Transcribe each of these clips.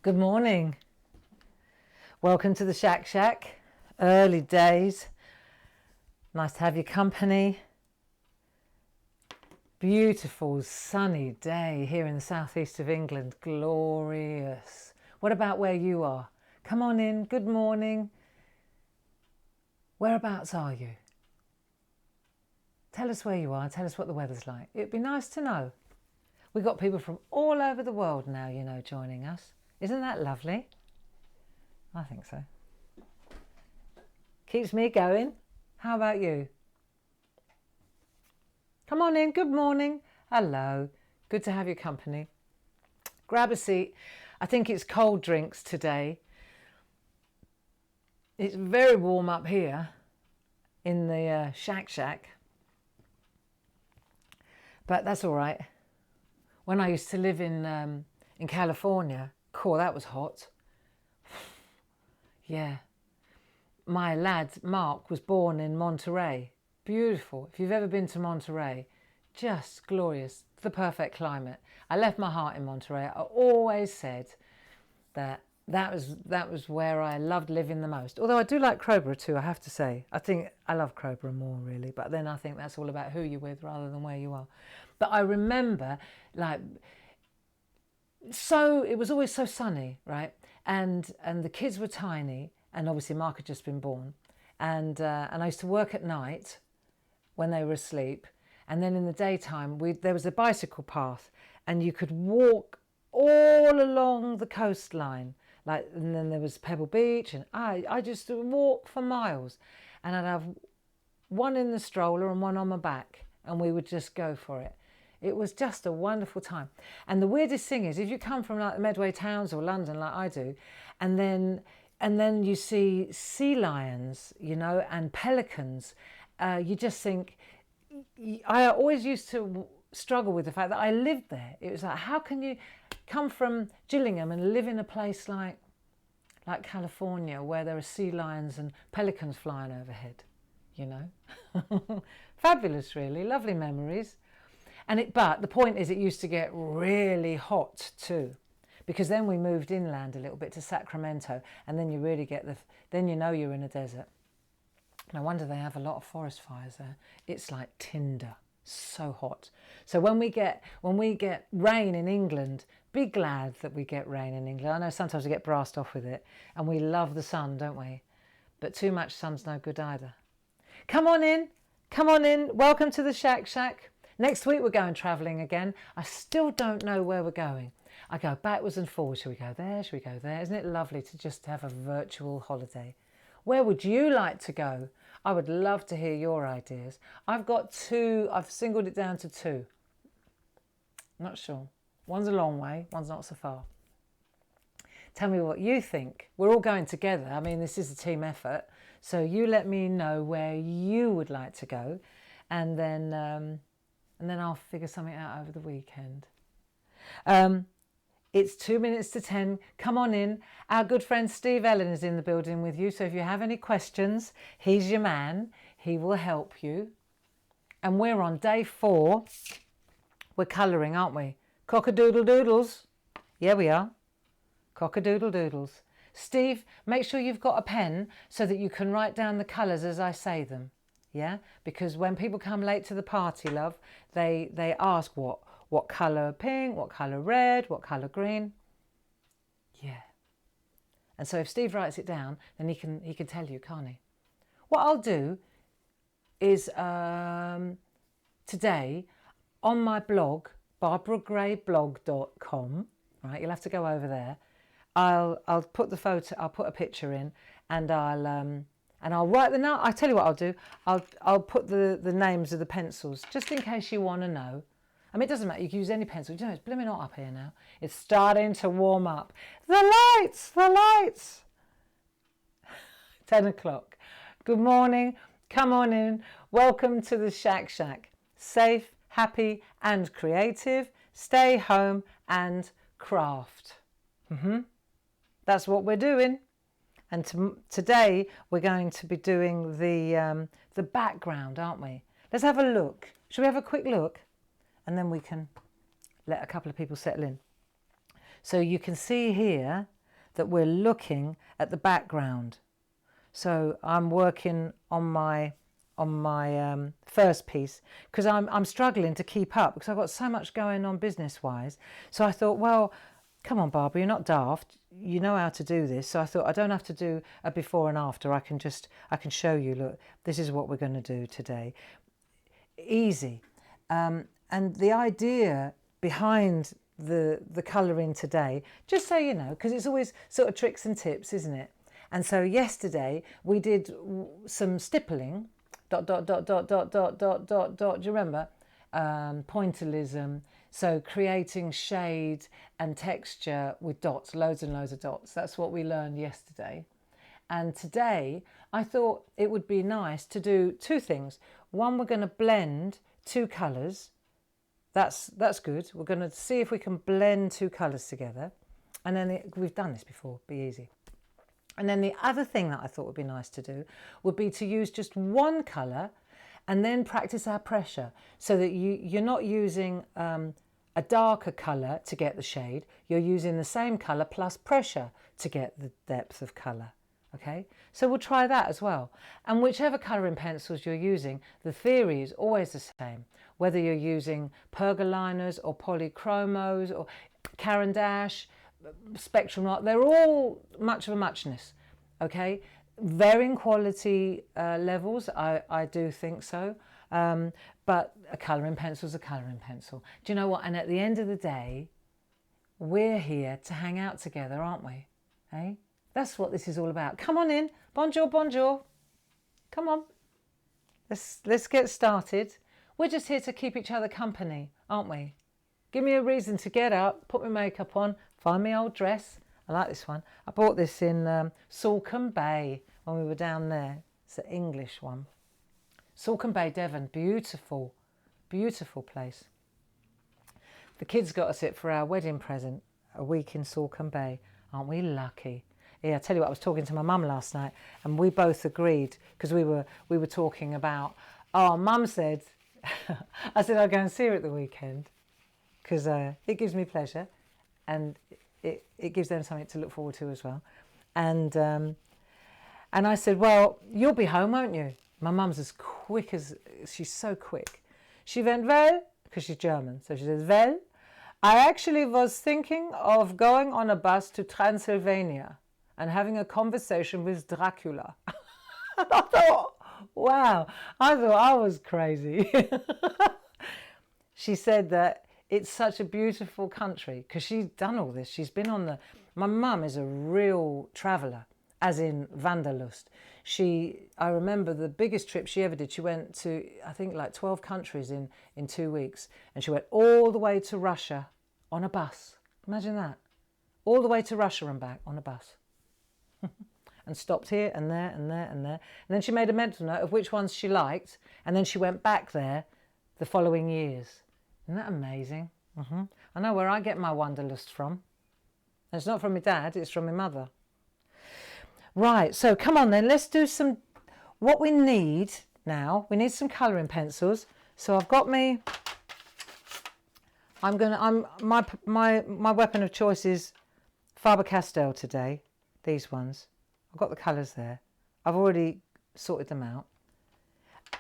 Good morning. Welcome to the SHAC. Early days. Nice to have your company. Beautiful sunny day here in the southeast of England. Glorious. What about where you are? Come on in. Good morning. Whereabouts are you? Tell us where you are. Tell us what the weather's like. It'd be nice to know. We've got people from all over the world now, you know, joining us. Isn't that lovely? I think so. Keeps me going. How about you? Come on in. Good morning. Hello. Good to have your company. Grab a seat. I think it's cold drinks today. It's very warm up here in the SHAC. But that's all right. When I used to live in California, cool, that was hot. Yeah. My lad, Mark, was born in Monterey. Beautiful. If you've ever been to Monterey, just glorious. The perfect climate. I left my heart in Monterey. I always said that was where I loved living the most. Although I do like Crowborough too, I have to say. I think I love Crowborough more really, but then I think that's all about who you're with rather than where you are. But I remember, so it was always so sunny, right? And the kids were tiny, and obviously Mark had just been born, and I used to work at night when they were asleep, and then in the daytime there was a bicycle path, and you could walk all along the coastline, and then there was Pebble Beach, and I just walk for miles, and I'd have one in the stroller and one on my back, and we would just go for it. It was just a wonderful time. And the weirdest thing is, if you come from like the Medway towns or London like I do, and then you see sea lions, you know, and pelicans, you just think, I always used to struggle with the fact that I lived there. It was like, how can you come from Gillingham and live in a place like California where there are sea lions and pelicans flying overhead, you know? Fabulous, really, lovely memories. But the point is, it used to get really hot too, because then we moved inland a little bit to Sacramento, and then you really get then you know you're in a desert. No wonder they have a lot of forest fires there. It's like tinder, so hot. So when we get rain in England, be glad that we get rain in England. I know sometimes we get brassed off with it, and we love the sun, don't we? But too much sun's no good either. Come on in. Welcome to the SHAC. Next week we're going travelling again. I still don't know where we're going. I go backwards and forwards. Should we go there? Should we go there? Isn't it lovely to just have a virtual holiday? Where would you like to go? I would love to hear your ideas. I've got two. I've singled it down to two. Not sure. One's a long way. One's not so far. Tell me what you think. We're all going together. I mean, this is a team effort. So you let me know where you would like to go, and then I'll figure something out over the weekend. It's 2 minutes to 10. Come on in. Our good friend Steve Ellen is in the building with you. So if you have any questions, he's your man. He will help you. And we're on day 4. We're colouring, aren't we? Cock-A-Doodle-Doodles. Yeah, we are. Cock-A-Doodle-Doodles. Steve, make sure you've got a pen so that you can write down the colours as I say them. Yeah, because when people come late to the party, love, they ask what colour pink, what colour red, what colour green. Yeah. And so if Steve writes it down, then he can tell you, can't he? What I'll do is today on my blog, barbaragrayblog.com, right? You'll have to go over there. I'll put the photo. I'll put a picture in, and I'll write the note. I tell you what I'll do. I'll put the names of the pencils just in case you want to know. I mean, it doesn't matter. You can use any pencil. You know, it's blooming hot up here now. It's starting to warm up. The lights. 10 o'clock. Good morning. Come on in. Welcome to the SHAC. Safe, happy, and creative. Stay home and craft. That's what we're doing. And today we're going to be doing the background, aren't we? Let's have a look. Should we have a quick look? And then we can let a couple of people settle in. So you can see here that we're looking at the background. So I'm working on my first piece because I'm struggling to keep up because I've got so much going on business wise. So I thought, well, come on, Barbara, you're not daft. You know how to do this. So I thought I don't have to do a before and after. I can show you, look, this is what we're going to do today. Easy. And the idea behind the colouring today, just so you know, because it's always sort of tricks and tips, isn't it? And so yesterday we did some stippling, dot, dot, dot, dot, dot, dot, dot, dot, dot. Do you remember? Pointillism. So creating shade and texture with dots, loads and loads of dots. That's what we learned yesterday. And today I thought it would be nice to do two things. One, we're going to blend two colours. That's good. We're going to see if we can blend two colours together. And then we've done this before, be easy. And then the other thing that I thought would be nice to do would be to use just one colour and then practice our pressure so that you're not using a darker colour to get the shade. You're using the same colour plus pressure to get the depth of colour. Okay, so we'll try that as well. And whichever colouring pencils you're using, the theory is always the same. Whether you're using pergoliners or polychromos or Caran d'Ache, Spectrum Art, they're all much of a muchness. Okay, varying quality levels, I do think so. But a colouring pencil is a colouring pencil. Do you know what? And at the end of the day, we're here to hang out together, aren't we? Hey? That's what this is all about. Come on in. Bonjour, bonjour. Come on. Let's get started. We're just here to keep each other company, aren't we? Give me a reason to get up, put my makeup on, find my old dress. I like this one. I bought this in Salcombe Bay when we were down there. It's an English one. Salcombe Bay, Devon. Beautiful, beautiful place. The kids got us it for our wedding present, a week in Salcombe Bay. Aren't we lucky? Yeah, I tell you what, I was talking to my mum last night and we both agreed because we were talking about, oh, Mum said, I said I'll go and see her at the weekend because it gives me pleasure and it gives them something to look forward to as well. And I said, well, you'll be home, won't you? My mum's as quick as, she's so quick. She went, well, because she's German, so she says, well, I actually was thinking of going on a bus to Transylvania and having a conversation with Dracula. And I thought, wow, I thought I was crazy. She said that it's such a beautiful country because she's done all this. She's been on my mum is a real traveller, as in Wanderlust. I remember the biggest trip she ever did, she went to, I think, like 12 countries in 2 weeks. And she went all the way to Russia on a bus. Imagine that. All the way to Russia and back on a bus. And stopped here and there and there and there. And then she made a mental note of which ones she liked. And then she went back there the following years. Isn't that amazing? I know where I get my wanderlust from. And it's not from my dad, it's from my mother. Right, so come on then, let's do some, what we need now, we need some colouring pencils. So I've got my weapon of choice is Faber-Castell today, these ones. I've got the colours there. I've already sorted them out.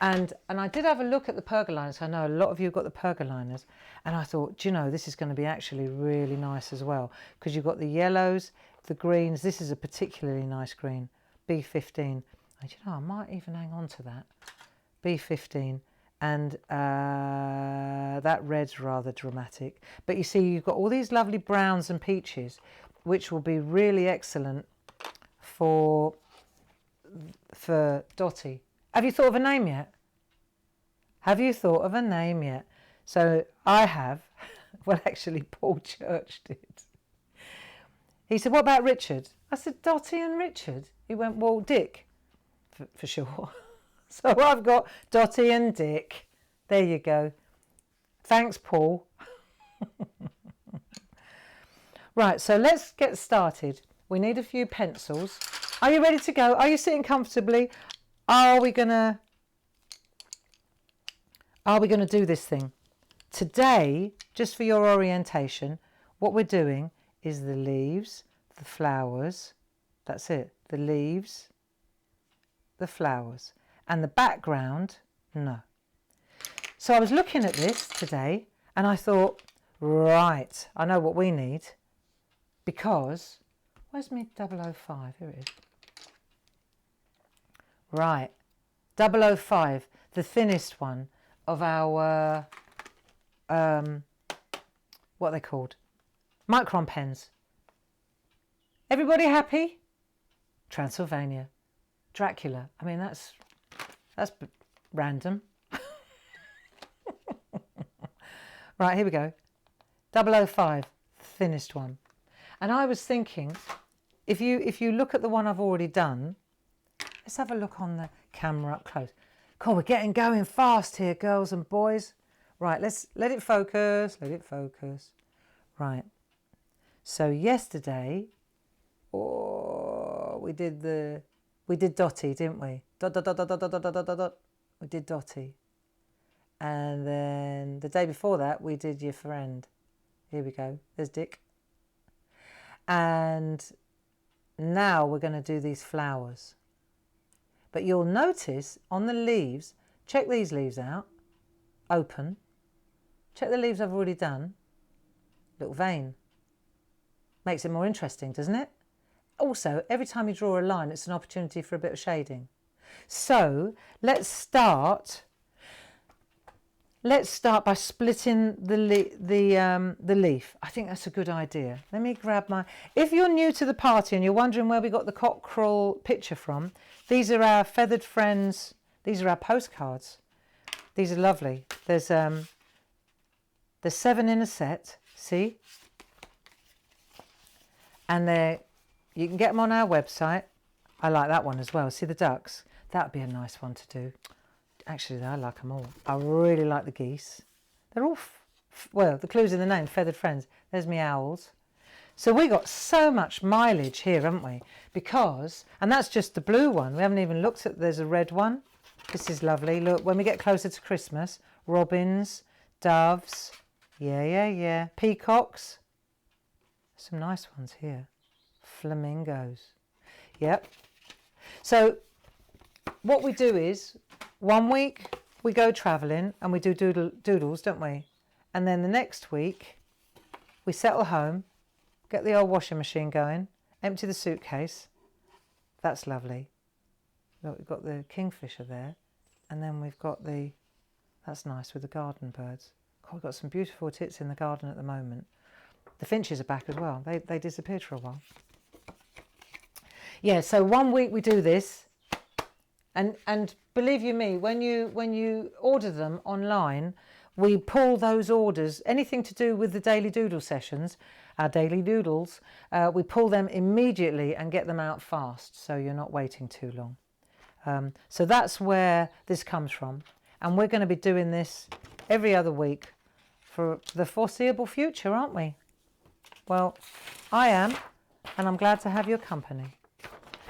And I did have a look at the pergoliners. I know a lot of you have got the pergoliners. And I thought, do you know, this is going to be actually really nice as well. Because you've got the yellows, the greens. This is a particularly nice green, B15. And you know, I might even hang on to that. B15. And that red's rather dramatic. But you see, you've got all these lovely browns and peaches, which will be really excellent for Dottie. Have you thought of a name yet? Have you thought of a name yet? So I have. Well, actually, Paul Church did. He said, what about Richard? I said, Dottie and Richard. He went, well, Dick, for sure. So I've got Dottie and Dick. There you go. Thanks, Paul. Right, so let's get started. We need a few pencils. Are you ready to go? Are you sitting comfortably? Are we gonna do this thing? Today, just for your orientation, what we're doing is the leaves, the the flowers. That's it. The leaves, the flowers. And the background, no. So I was looking at this today and I thought, right, I know what we need, because, where's me 005? Here it is. Right, 005, the thinnest one of our, what are they called? Micron pens. Everybody happy? Transylvania. Dracula. I mean, that's random. Right, here we go. 005, thinnest one. And I was thinking, if you look at the one I've already done, let's have a look on the camera up close. Cool, we're getting going fast here, girls and boys. Right, let's let it focus, let it focus. Right, so yesterday, we did Dotty, didn't we? Dot, dot, dot, dot, dot, dot, dot, dot, dot, dot. We did Dotty. And then the day before that, we did Your Friend. Here we go, there's Dick. And now we're going to do these flowers. But you'll notice on the leaves, check these leaves out, open. Check the leaves I've already done. Little vein. Makes it more interesting, doesn't it? Also, every time you draw a line, it's an opportunity for a bit of shading. So let's start by splitting the leaf. I think that's a good idea. Let me grab my... If you're new to the party and you're wondering where we got the cockerel picture from, these are our feathered friends. These are our postcards. These are lovely. There's 7 in a set, see? And you can get them on our website. I like that one as well. See the ducks? That would be a nice one to do. Actually, I like them all. I really like the geese. They're all, well, the clue's in the name, feathered friends. There's me owls. So we got so much mileage here, haven't we? Because, and that's just the blue one. We haven't even looked at, there's a red one. This is lovely. Look, when we get closer to Christmas, robins, doves, yeah. Peacocks. Some nice ones here. Flamingos. Yep. So what we do is, one week we go travelling and we do doodles, don't we? And then the next week we settle home, get the old washing machine going, empty the suitcase. That's lovely. Look, we've got the kingfisher there. And then we've got that's nice with the garden birds. God, we've got some beautiful tits in the garden at the moment. The finches are back as well. They disappeared for a while. Yeah, so one week we do this. And believe you me, when you order them online, we pull those orders, anything to do with the daily doodle sessions, our daily doodles, we pull them immediately and get them out fast, so you're not waiting too long. So that's where this comes from. And we're going to be doing this every other week for the foreseeable future, aren't we? Well, I am, and I'm glad to have your company.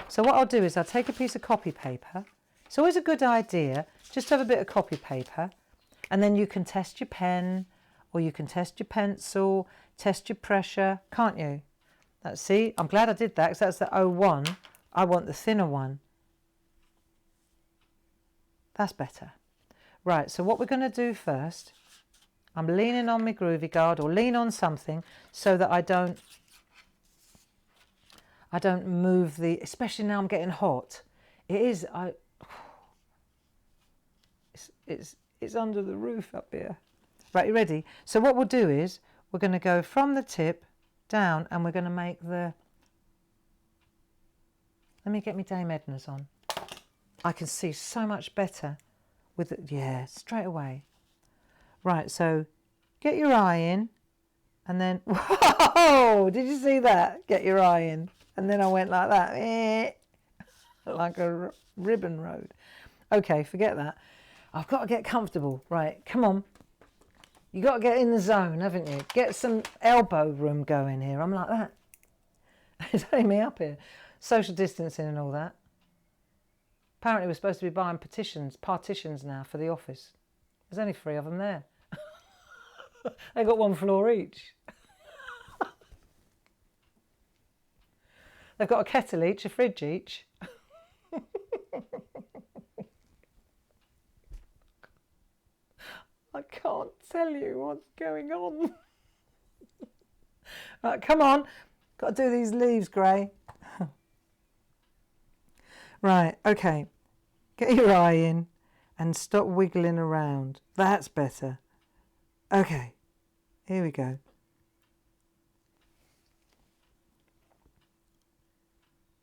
So what I'll do is I'll take a piece of copy paper. It's always a good idea just to have a bit of copy paper, and then you can test your pen, or you can test your pencil, test your pressure, can't you? See, I'm glad I did that, because that's the 01. I want the thinner one. That's better. Right, so what we're going to do first, I'm leaning on my groovy guard, or lean on something so that I don't move especially now I'm getting hot. It's under the roof up here. Right, you ready? So what we'll do is we're going to go from the tip down, and we're going to make let me get my Dame Edna's on. I can see so much better with it. Yeah, straight away. Right, so get your eye in, and then, whoa, did you see that? Get your eye in. And then I went like that, like a ribbon road. Okay, forget that. I've got to get comfortable. Right, come on. You got to get in the zone, haven't you? Get some elbow room going here. I'm like that. It's only me up here. Social distancing and all that. Apparently we're supposed to be buying partitions now for the office. There's only 3 of them there. They got 1 floor each. They've got a kettle each, a fridge each. I can't tell you what's going on. Right, come on. Got to do these leaves, Gray. Right, okay. Get your eye in and stop wiggling around. That's better. Okay, here we go.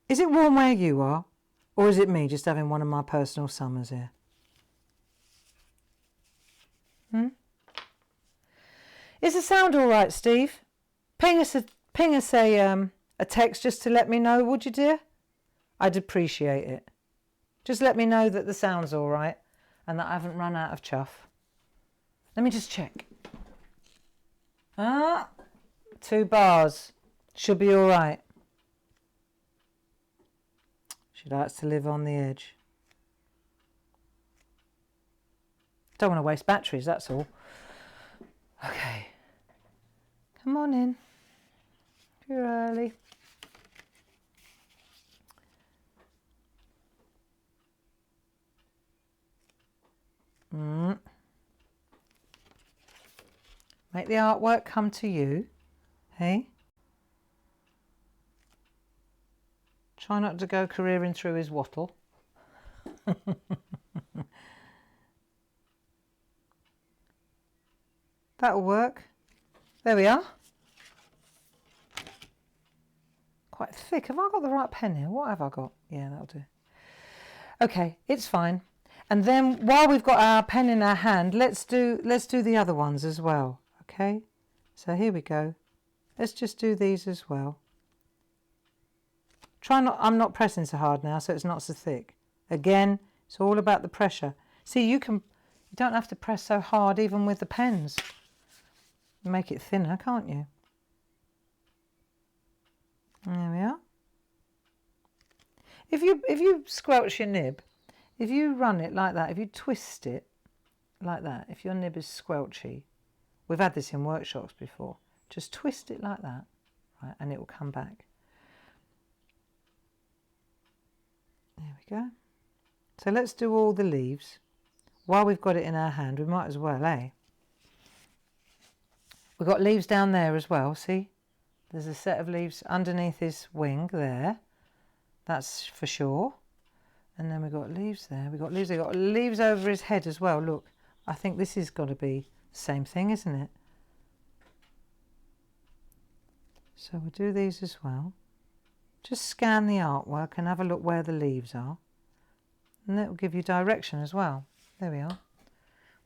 Is it warm where you are? Or is it me just having one of my personal summers here? Is the sound all right, Steve? Ping us a text just to let me know, would you, dear? I'd appreciate it. Just let me know that the sound's all right and that I haven't run out of chuff. Let me just check. 2 bars. Should be all right. She likes to live on the edge. Don't want to waste batteries, that's all. Okay. Come on in. You're early. Make the artwork come to you. Hey? Try not to go careering through his wattle. That'll work. There we are. Quite thick. Have I got the right pen here? What have I got? Yeah, that'll do. Okay, it's fine. And then while we've got our pen in our hand, let's do the other ones as well. Okay? So here we go. Let's just do these as well. I'm not pressing so hard now, so it's not so thick. Again, it's all about the pressure. See, you don't have to press so hard even with the pens. Make it thinner, can't you? There we are. If you squelch your nib, if you run it like that, if you twist it like that, if your nib is squelchy, we've had this in workshops before, just twist it like that, right, and it will come back. There we go. So let's do all the leaves. While we've got it in our hand, we might as well, eh? We've got leaves down there as well, see? There's a set of leaves underneath his wing there. That's for sure. And then we've got leaves there. We've got leaves over his head as well. Look, I think this has got to be the same thing, isn't it? So we'll do these as well. Just scan the artwork and have a look where the leaves are. And that will give you direction as well. There we are.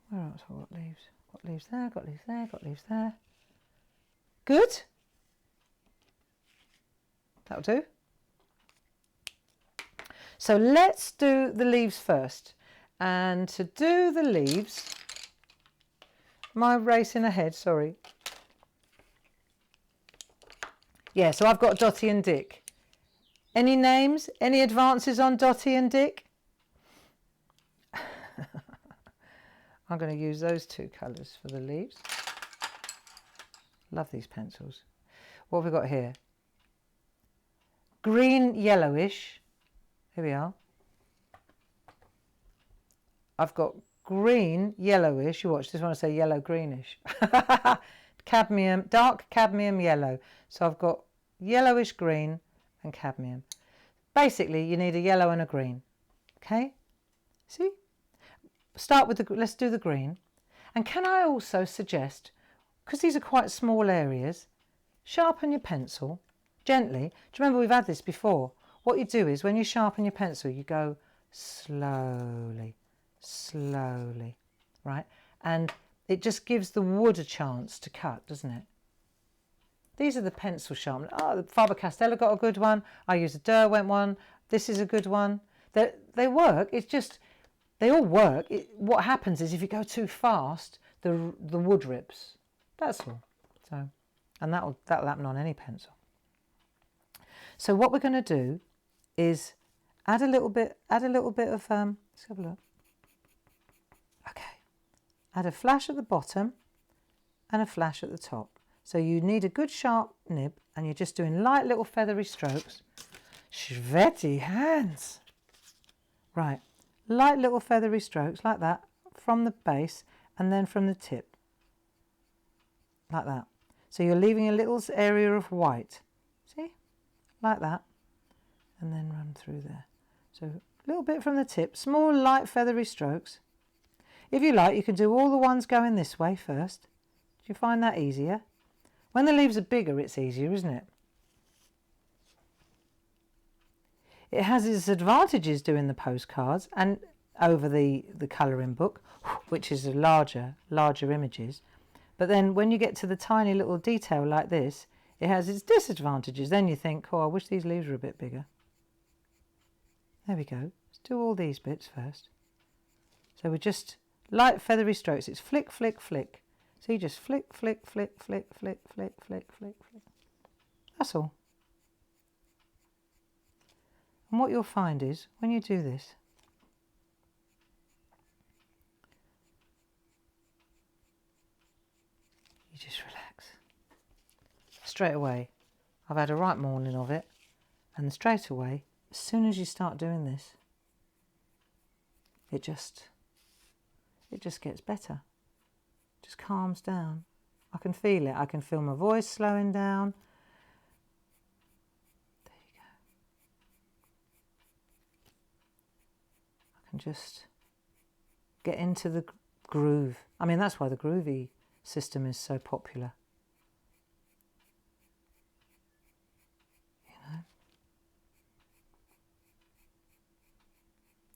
Where else have I got leaves? Got leaves there, got leaves there, got leaves there. Good. That'll do. So let's do the leaves first. And to do the leaves, am racing ahead? Sorry. Yeah, so I've got Dotty and Dick. Any names? Any advances on Dotty and Dick? I'm going to use those 2 colours for the leaves. Love these pencils. What have we got here? Green yellowish. Here we are. I've got green yellowish. You watch, this one I say yellow greenish. Cadmium, dark cadmium yellow. So I've got yellowish green and cadmium. Basically, you need a yellow and a green. Okay? See? Start with let's do the green. And can I also suggest, because these are quite small areas, sharpen your pencil gently. Do you remember we've had this before? What you do is when you sharpen your pencil, you go slowly, slowly, right? And it just gives the wood a chance to cut, doesn't it? These are the pencil sharpeners. Oh, the Faber-Castell got a good one. I use a Derwent one. This is a good one. They work. It's just, they all work. What happens is if you go too fast, the wood rips. That's all. So, and that'll happen on any pencil. So what we're going to do is add a little bit of, let's have a look. Okay. Add a flash at the bottom and a flash at the top. So you need a good sharp nib and you're just doing light little feathery strokes. Sweaty hands. Right, light little feathery strokes like that from the base and then from the tip. Like that. So you're leaving a little area of white. See? Like that. And then run through there. So a little bit from the tip, small light feathery strokes. If you like, you can do all the ones going this way first. Do you find that easier? When the leaves are bigger, it's easier, isn't it? It has its advantages doing the postcards and over the colouring book, which is a larger images. But then when you get to the tiny little detail like this, it has its disadvantages. Then you think, oh, I wish these leaves were a bit bigger. There we go. Let's do all these bits first. So we're just light feathery strokes. It's flick, flick, flick. So you just flick, flick, flick, flick, flick, flick, flick, flick, flick. That's all. And what you'll find is, when you do this, you just relax. Straight away, I've had a right morning of it, and straight away, as soon as you start doing this, it just gets better. Just calms down. I can feel it. I can feel my voice slowing down. There you go. I can just get into the groove. I mean, that's why the groovy system is so popular. You know?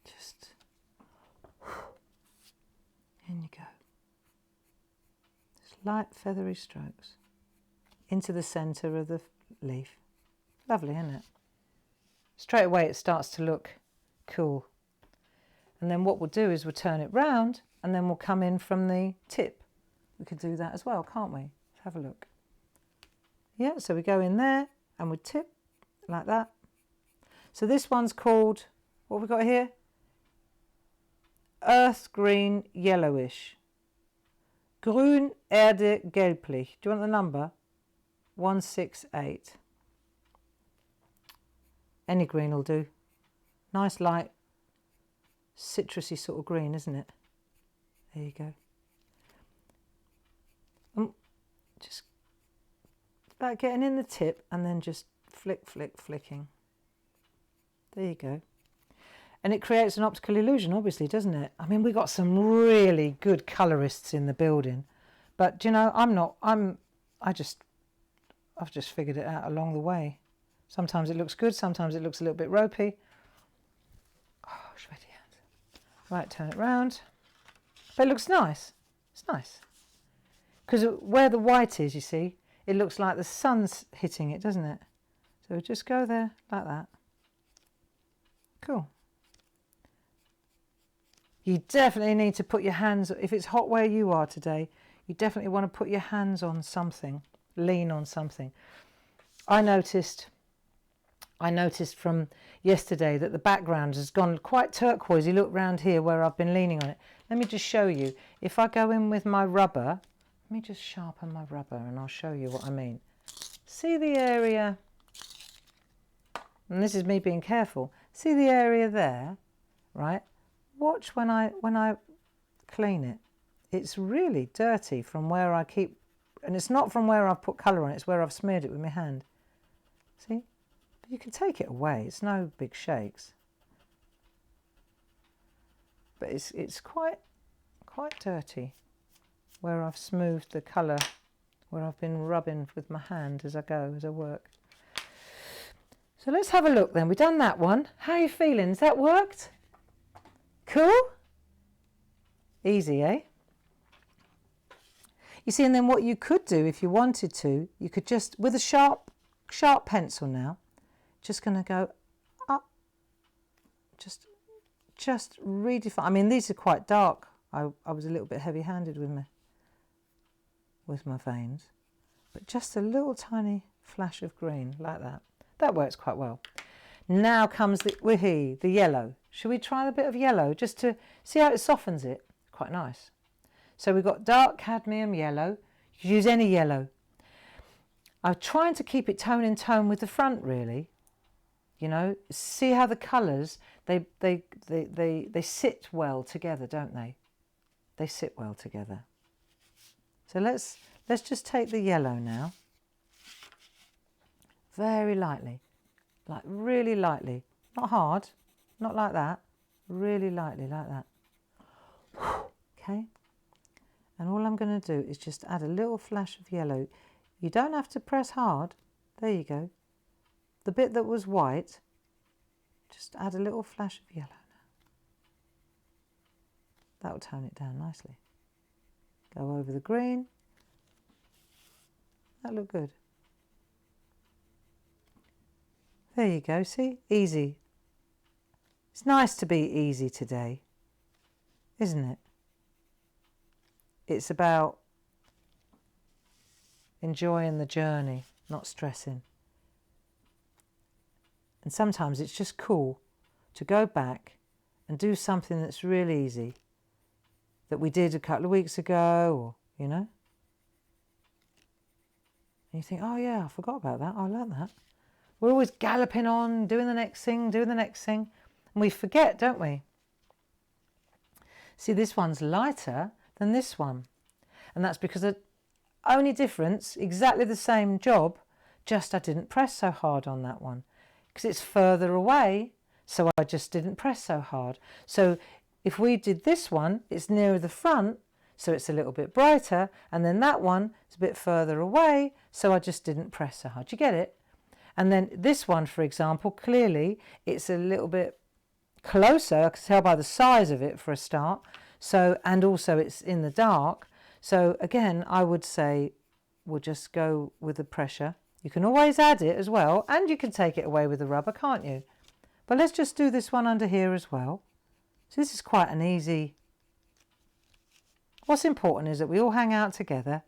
Just in you go. Just light feathery strokes into the centre of the leaf. Lovely, isn't it? Straight away it starts to look cool. And then what we'll do is we'll turn it round and then we'll come in from the tip. We could do that as well, can't we? Let's have a look. Yeah, so we go in there and we tip like that. So this one's called, what have we got here? Earth green yellowish. Grün Erde gelblich. Do you want the number? 168. Any green will do. Nice light citrusy sort of green, isn't it? There you go. Just about getting in the tip and then just flick, flick, flicking. There you go. And it creates an optical illusion, obviously, doesn't it? I mean, we've got some really good colourists in the building. But, you know, I've just figured it out along the way. Sometimes it looks good, sometimes it looks a little bit ropey. Oh, sweaty hands. Right, turn it round. But it looks nice. It's nice. Because where the white is, you see, it looks like the sun's hitting it, doesn't it? So just go there like that. Cool. You definitely need to put your hands, if it's hot where you are today, you definitely want to put your hands on something, lean on something. I noticed from yesterday that the background has gone quite turquoisey. Look round here where I've been leaning on it. Let me just show you. If I go in with my rubber, let me just sharpen my rubber and I'll show you what I mean. See the area, and this is me being careful, see the area there, right? Watch when I clean it. It's really dirty from where I keep, and it's not from where I've put colour on it, it's where I've smeared it with my hand. See? But you can take it away, it's no big shakes. But it's quite dirty where I've smoothed the colour, where I've been rubbing with my hand as I work. So let's have a look then. We've done that one. How are you feeling? Has that worked? Cool? Easy, eh? You see, and then what you could do if you wanted to, you could just, with a sharp pencil now, just going to go up, just redefine. I mean, these are quite dark. I was a little bit heavy-handed with my veins, but just a little tiny flash of green like that. That works quite well. Now comes the yellow. Should we try a bit of yellow just to see how it softens it? Quite nice. So we've got dark cadmium yellow. You can use any yellow. I'm trying to keep it tone in tone with the front really. You know, see how the colours, they sit well together, don't they? They sit well together. So let's just take the yellow now. Very lightly, like really lightly. Not hard, not like that. Really lightly, like that. Okay. And all I'm going to do is just add a little flash of yellow. You don't have to press hard. There you go. The bit that was white, just add a little flash of yellow now. That will tone it down nicely. Go over the green. That look good. There you go, see? Easy. It's nice to be easy today, isn't it? It's about enjoying the journey, not stressing. And sometimes it's just cool to go back and do something that's really easy that we did a couple of weeks ago, or, you know. And you think, oh yeah, I forgot about that. I learned that. We're always galloping on, doing the next thing, doing the next thing. And we forget, don't we? See, this one's lighter than this one. And that's because the only difference, exactly the same job, just I didn't press so hard on that one. Because it's further away, so I just didn't press so hard. So if we did this one, it's nearer the front, so it's a little bit brighter, and then that one is a bit further away, so I just didn't press so hard. Do you get it? And then this one, for example, clearly it's a little bit closer. I can tell by the size of it for a start. So, and also it's in the dark. So again, I would say we'll just go with the pressure. You can always add it as well, and you can take it away with the rubber, can't you? But let's just do this one under here as well. So this is quite an easy. What's important is that we all hang out together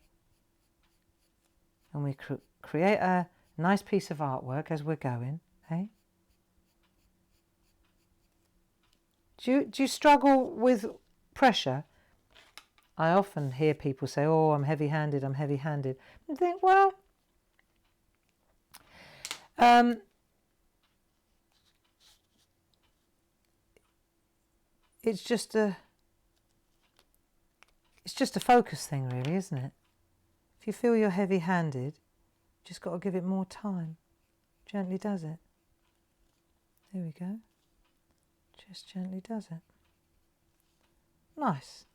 and we create a nice piece of artwork as we're going, hey? Do you struggle with pressure? I often hear people say, oh, I'm heavy-handed, I'm heavy-handed. And I think, well, it's just a focus thing, really, isn't it? If you feel you're heavy-handed, you just got to give it more time. Gently does it. There we go. Just gently does it. Nice.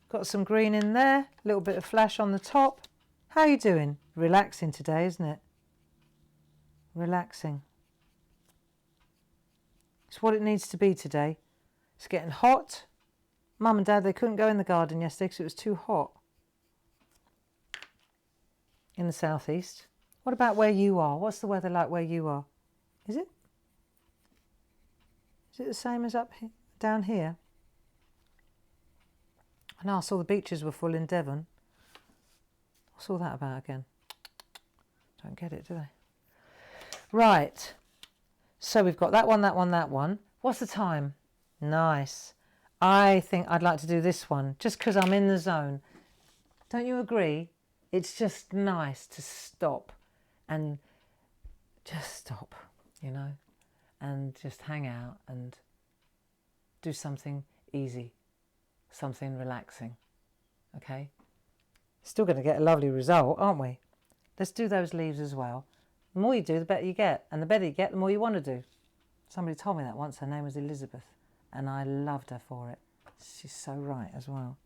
Got some green in there, a little bit of flash on the top. How are you doing? Relaxing today, isn't it? Relaxing. It's what it needs to be today. It's getting hot. Mum and Dad, they couldn't go in the garden yesterday because it was too hot in the southeast. What about where you are? What's the weather like where you are? Is it? Is it the same as up here, down here? I know I saw the beaches were full in Devon. What's all that about again? Don't get it, do they? Right. So we've got that one, that one, that one. What's the time? Nice. I think I'd like to do this one just because I'm in the zone. Don't you agree? It's just nice to stop and just stop, you know, and just hang out and do something easy, something relaxing, okay? Still going to get a lovely result, aren't we? Let's do those leaves as well. The more you do, the better you get. And the better you get, the more you want to do. Somebody told me that once. Her name was Elizabeth. And I loved her for it. She's so right as well.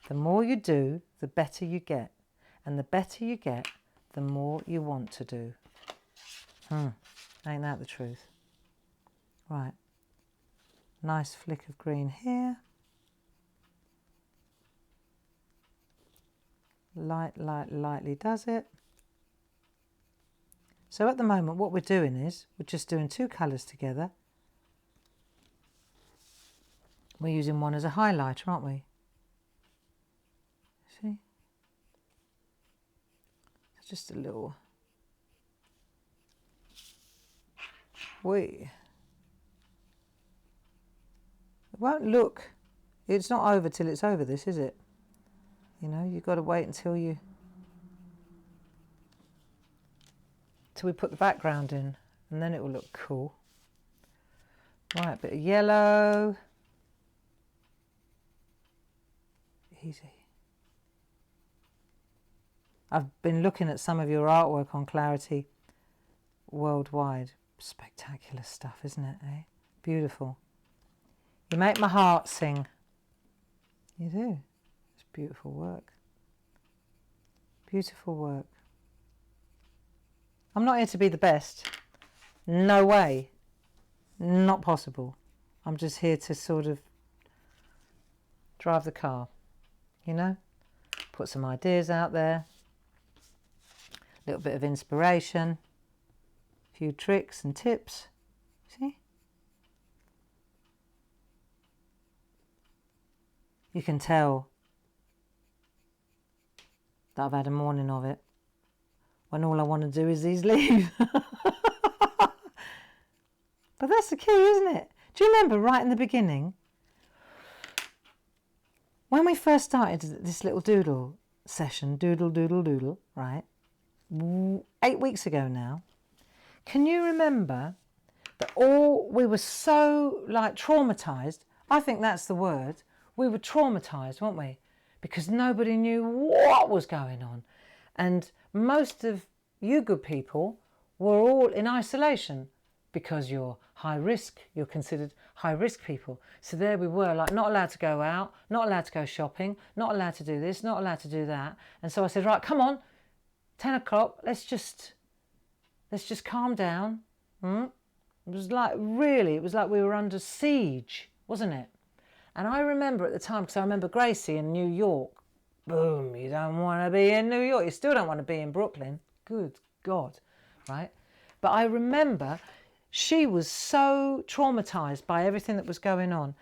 The more you do, the better you get. And the better you get, the more you want to do. Ain't that the truth? Right. Nice flick of green here. Lightly does it. So at the moment what we're doing is we're just doing two colours together. We're using one as a highlighter, aren't we? See? It's just a little... It won't look... It's not over till it's over this, is it? You know, you've got to wait until we put the background in. and then it will look cool. Right, bit of yellow. Easy. I've been looking at some of your artwork on Clarity Worldwide. Spectacular stuff, isn't it, eh? Beautiful. You make my heart sing. You do. It's beautiful work. Beautiful work. I'm not here to be the best. No way. Not possible. I'm just here to sort of drive the car, you know? Put some ideas out there. A little bit of inspiration. A few tricks and tips. See? You can tell that I've had a morning of it when all I want to do is these leaves. But that's the key, isn't it? Do you remember right in the beginning, when we first started this little doodle session, doodle, right? 8 weeks ago now. Can you remember that we were so like traumatized? I think that's the word. We were traumatized, weren't we? Because nobody knew what was going on. And most of you good people were all in isolation because you're high risk, you're considered high risk people. So there we were, like not allowed to go out, not allowed to go shopping, not allowed to do this, not allowed to do that. And so I said, right, come on, 10 o'clock, let's just calm down. It was like, really, it was like we were under siege, wasn't it? And I remember at the time, because I remember Gracie in New York. Boom, you don't want to be in New York. You still don't want to be in Brooklyn. Good God, right? But I remember she was so traumatized by everything that was going on.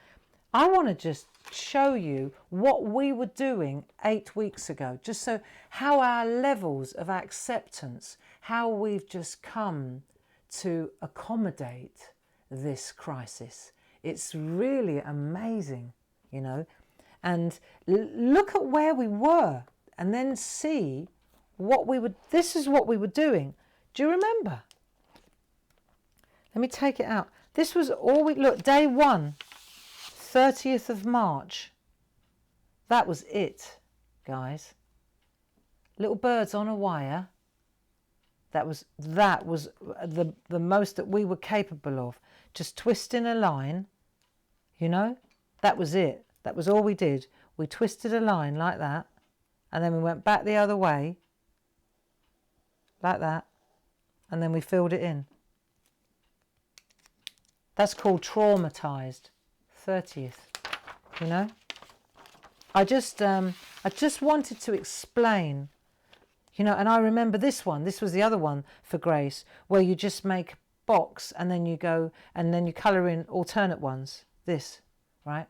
I want to just show you what we were doing 8 weeks ago, just so how our levels of acceptance, how we've just come to accommodate this crisis. It's really amazing, you know. And look at where we were and then see what we would, this is what we were doing. Do you remember? Let me take it out. This was all we, look, day 1, 30th of March. That was it, guys. Little birds on a wire. That was the most that we were capable of. Just twisting a line, you know, that was it. That was all we did. We twisted a line like that, and then we went back the other way, like that, and then we filled it in. That's called traumatized. 30th, you know. I just wanted to explain, you know, and I remember this one. This was the other one for Grace, where you just make a box and then you go and then you colour in alternate ones. This, right?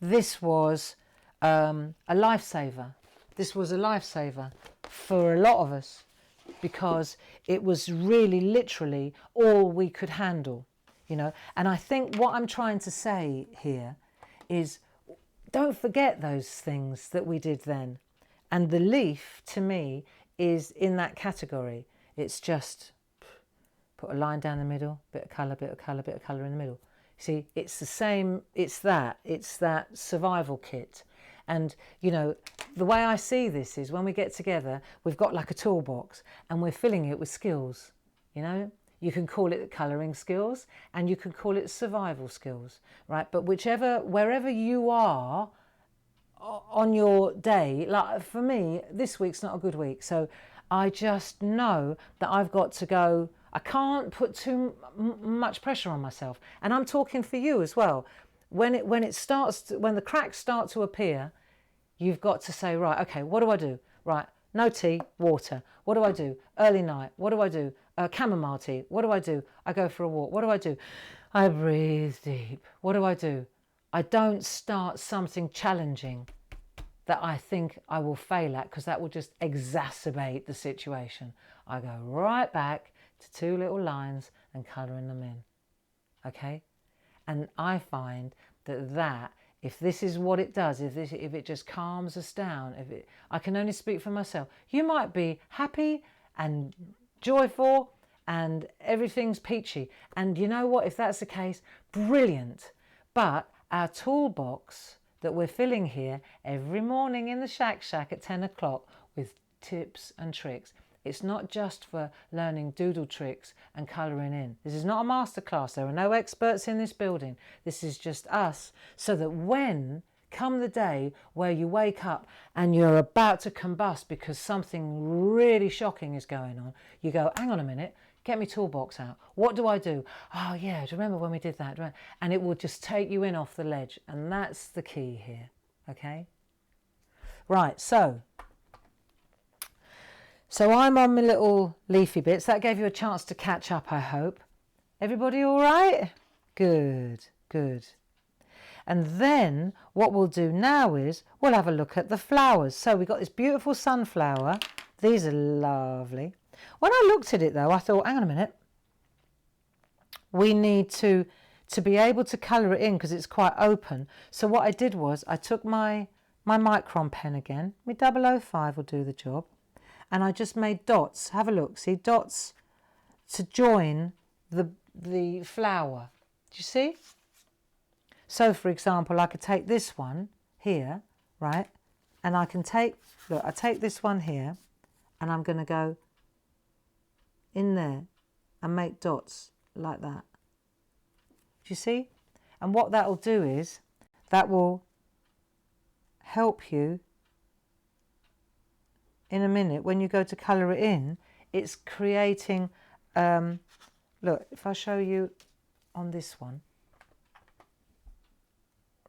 This was a lifesaver. This was a lifesaver for a lot of us because it was really literally all we could handle, you know. And I think what I'm trying to say here is don't forget those things that we did then. And the leaf, to me, is in that category. It's just put a line down the middle, bit of colour, bit of colour, bit of colour in the middle. See, it's the same, it's that survival kit. And, you know, the way I see this is when we get together, we've got like a toolbox and we're filling it with skills, you know. You can call it colouring skills and you can call it survival skills, right? But wherever you are on your day, like for me, this week's not a good week. So I just know that I've got to go. I can't put too much pressure on myself. And I'm talking for you as well. When the cracks start to appear, you've got to say, right, okay, what do I do? Right, no tea, water. What do I do? Early night. What do I do? Chamomile tea. What do I do? I go for a walk. What do I do? I breathe deep. What do I do? I don't start something challenging that I think I will fail at because that will just exacerbate the situation. I go right back to 2 little lines and colouring them in. Okay? And I find that if this is what it does, if it just calms us down, I can only speak for myself. You might be happy and joyful and everything's peachy. And you know what, if that's the case, brilliant. But our toolbox that we're filling here every morning in the SHAC at 10 o'clock with tips and tricks. It's not just for learning doodle tricks and colouring in. This is not a masterclass. There are no experts in this building. This is just us, so that when come the day where you wake up and you're about to combust because something really shocking is going on, you go, hang on a minute, get my toolbox out. What do I do? Oh yeah, do you remember when we did that? And it will just take you in off the ledge. And that's the key here, okay? Right, so I'm on my little leafy bits. That gave you a chance to catch up, I hope. Everybody all right? Good, good. And then what we'll do now is we'll have a look at the flowers. So we've got this beautiful sunflower. These are lovely. When I looked at it though, I thought, hang on a minute. We need to be able to colour it in because it's quite open. So what I did was I took my micron pen again. My 005 will do the job. And I just made dots. Have a look. See, dots to join the flower. Do you see? So, for example, I could take this one here, right? And I can take, look, I take this one here and I'm going to go in there and make dots like that. Do you see? And what that will do is that will help you in a minute when you go to colour it in. It's creating, look, if I show you on this one.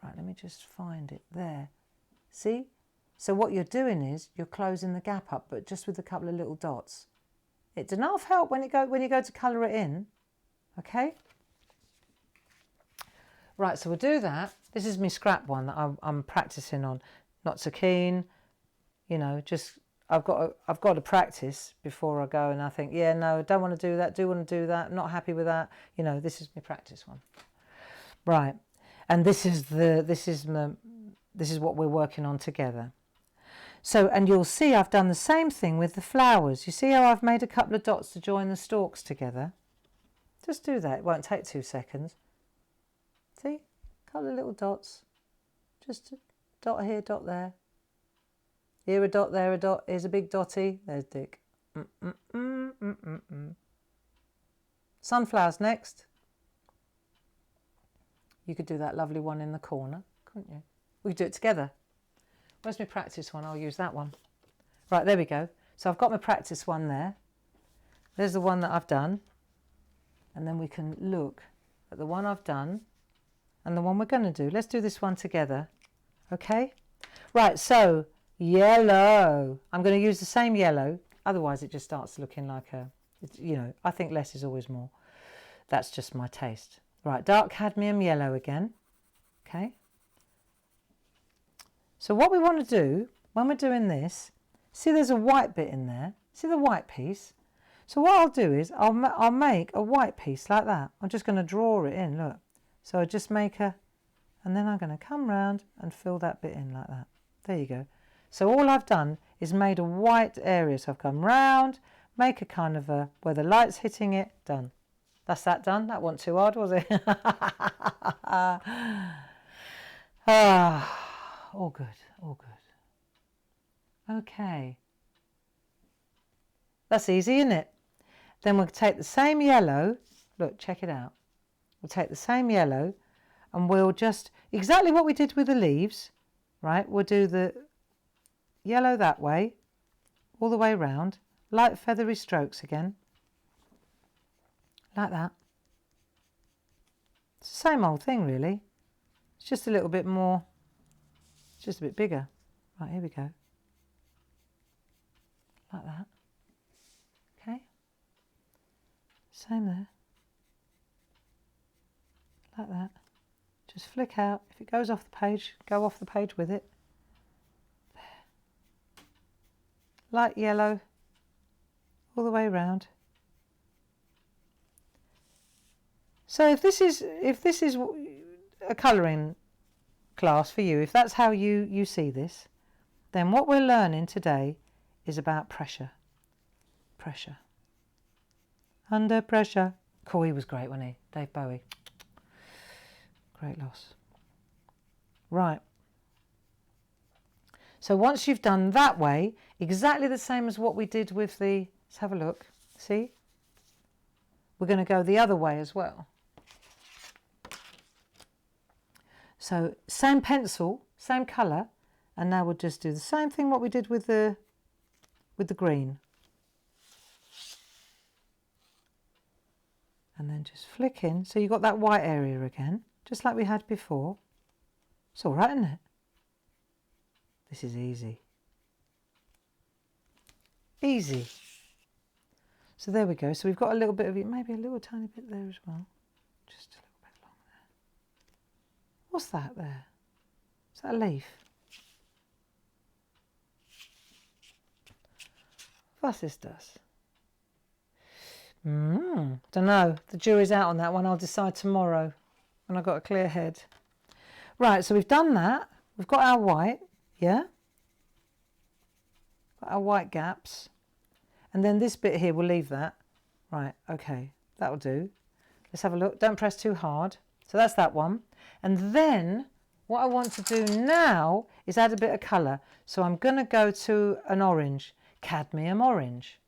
Right, let me just find it there. See? So what you're doing is you're closing the gap up, but just with a couple of little dots. It's enough help when you go to colour it in. Okay? Right, so we'll do that. This is my scrap one that I'm practicing on. Not so keen, you know, just I've got to practice before I go, and I think, yeah, no, don't want to do that, do want to do that, not happy with that. You know, this is my practice one. Right. And this is what we're working on together. So, and you'll see I've done the same thing with the flowers. You see how I've made a couple of dots to join the stalks together? Just do that. It won't take 2 seconds. See? A couple of little dots. Just a dot here, dot there. Here a dot, there a dot. Here's a big dotty. There's Dick. Sunflowers next. You could do that lovely one in the corner, couldn't you? We could do it together. Where's my practice one? I'll use that one. Right, there we go. So I've got my practice one there. There's the one that I've done. And then we can look at the one I've done and the one we're going to do. Let's do this one together. Okay? Right, so yellow. I'm going to use the same yellow. Otherwise, it just starts looking like a, you know, I think less is always more. That's just my taste. Right, dark cadmium yellow again, okay? So what we want to do, when we're doing this, see there's a white bit in there, see the white piece? So what I'll do is, I'll make a white piece like that. I'm just going to draw it in, look. So I just make a, and then I'm going to come round and fill that bit in like that. There you go. So all I've done is made a white area. So I've come round, make a kind of a, where the light's hitting it, done. That's that done. That wasn't too hard, was it? All good, all good. Okay. That's easy, isn't it? Then we'll take the same yellow. Look, check it out. We'll take the same yellow and we'll just, exactly what we did with the leaves, right? We'll do the yellow that way, all the way round. Light feathery strokes again. Like that. It's the same old thing really. It's just a little bit more, it's just a bit bigger. Right, here we go. Like that. Okay. Same there. Like that. Just flick out. If it goes off the page, go off the page with it. There. Light yellow all the way around. So if this is a colouring class for you, if that's how you see this, then what we're learning today is about pressure. Pressure. Under pressure. Cool, he was great, wasn't he? Dave Bowie. Great loss. Right. So once you've done that way, exactly the same as what we did with the, let's have a look, see? We're going to go the other way as well. So same pencil, same colour, and now we'll just do the same thing what we did with the green. And then just flick in, so you've got that white area again, just like we had before. It's all right, isn't it? This is easy. Easy. So there we go. So we've got a little bit of it, maybe a little tiny bit there as well. Just a little bit along there. What's that there? Is that a leaf? What's this does? Don't know. The jury's out on that one. I'll decide tomorrow when I've got a clear head. Right, so we've done that. We've got our white, yeah? Got our white gaps. And then this bit here, we'll leave that. Right, okay, that'll do. Let's have a look. Don't press too hard. So that's that one. And then what I want to do now is add a bit of colour. So I'm going to go to an orange, cadmium orange.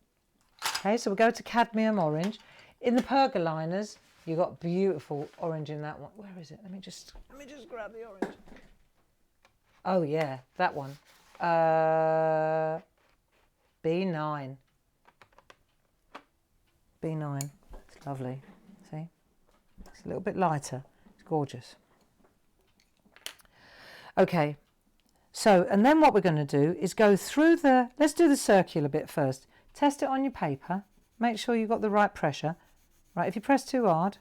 Okay, so we'll go to cadmium orange. In the pergoliners, you've got beautiful orange in that one. Where is it? Let me just grab the orange. Oh yeah, that one. B9. B9. It's lovely. See? It's a little bit lighter. It's gorgeous. Okay. So, and then what we're going to do is go through the, let's do the circular bit first. Test it on your paper. Make sure you've got the right pressure. Right, if you press too hard,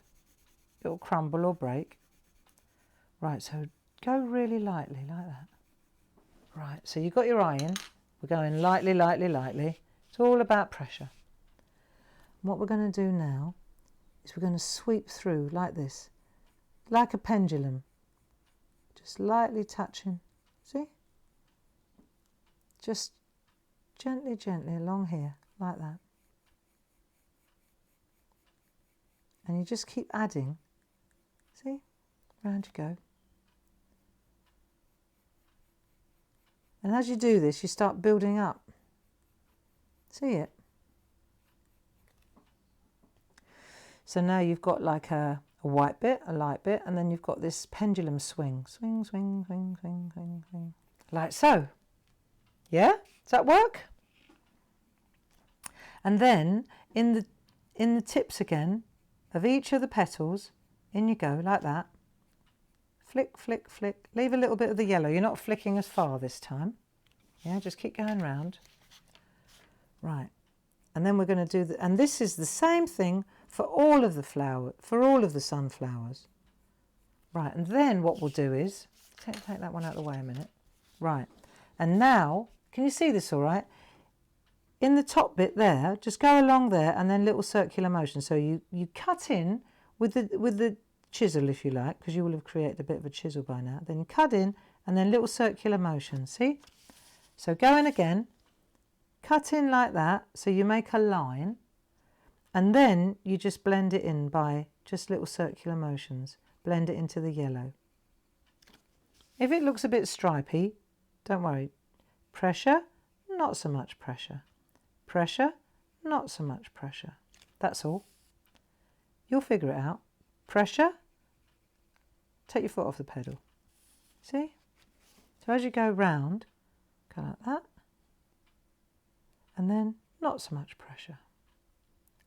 it will crumble or break. Right, so go really lightly like that. Right, so you've got your eye in. We're going lightly, lightly, lightly. It's all about pressure. And what we're going to do now is we're going to sweep through like this, like a pendulum. Just lightly touching. See? Just gently, gently along here, like that. And you just keep adding. See? Round you go. And as you do this, you start building up. See it? So now you've got like a white bit, a light bit, and then you've got this pendulum swing. Swing, swing, swing, swing, swing, swing. Like so. Yeah? Does that work? And then in the tips again of each of the petals, in you go, like that. Flick, flick, flick. Leave a little bit of the yellow. You're not flicking as far this time. Yeah, just keep going round. Right. And then we're going to do and this is the same thing for all of the sunflowers. Right, and then what we'll do is, take that one out of the way a minute. Right, and now, can you see this all right? In the top bit there, just go along there and then little circular motion. So you cut in with the chisel, if you like, because you will have created a bit of a chisel by now. Then you cut in and then little circular motion, see? So go in again, cut in like that, so you make a line, and then you just blend it in by just little circular motions. Blend it into the yellow. If it looks a bit stripy, don't worry. Pressure, not so much pressure. Pressure, not so much pressure. That's all. You'll figure it out. Pressure, take your foot off the pedal. See? So as you go round, go like that. And then not so much pressure.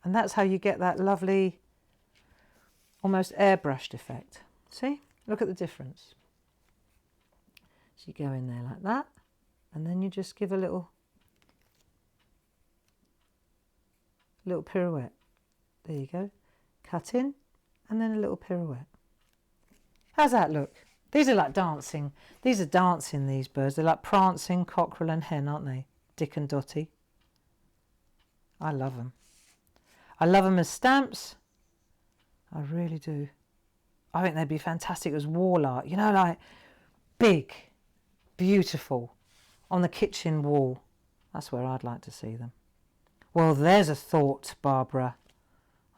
And that's how you get that lovely, almost airbrushed effect. See? Look at the difference. So you go in there like that, and then you just give a little pirouette. There you go. Cut in, and then a little pirouette. How's that look? These are like dancing. These are dancing, these birds. They're like prancing cockerel and hen, aren't they? Dick and Dotty. I love them. I love them as stamps. I really do. I think they'd be fantastic as wall art. You know, like big, beautiful, on the kitchen wall. That's where I'd like to see them. Well, there's a thought, Barbara.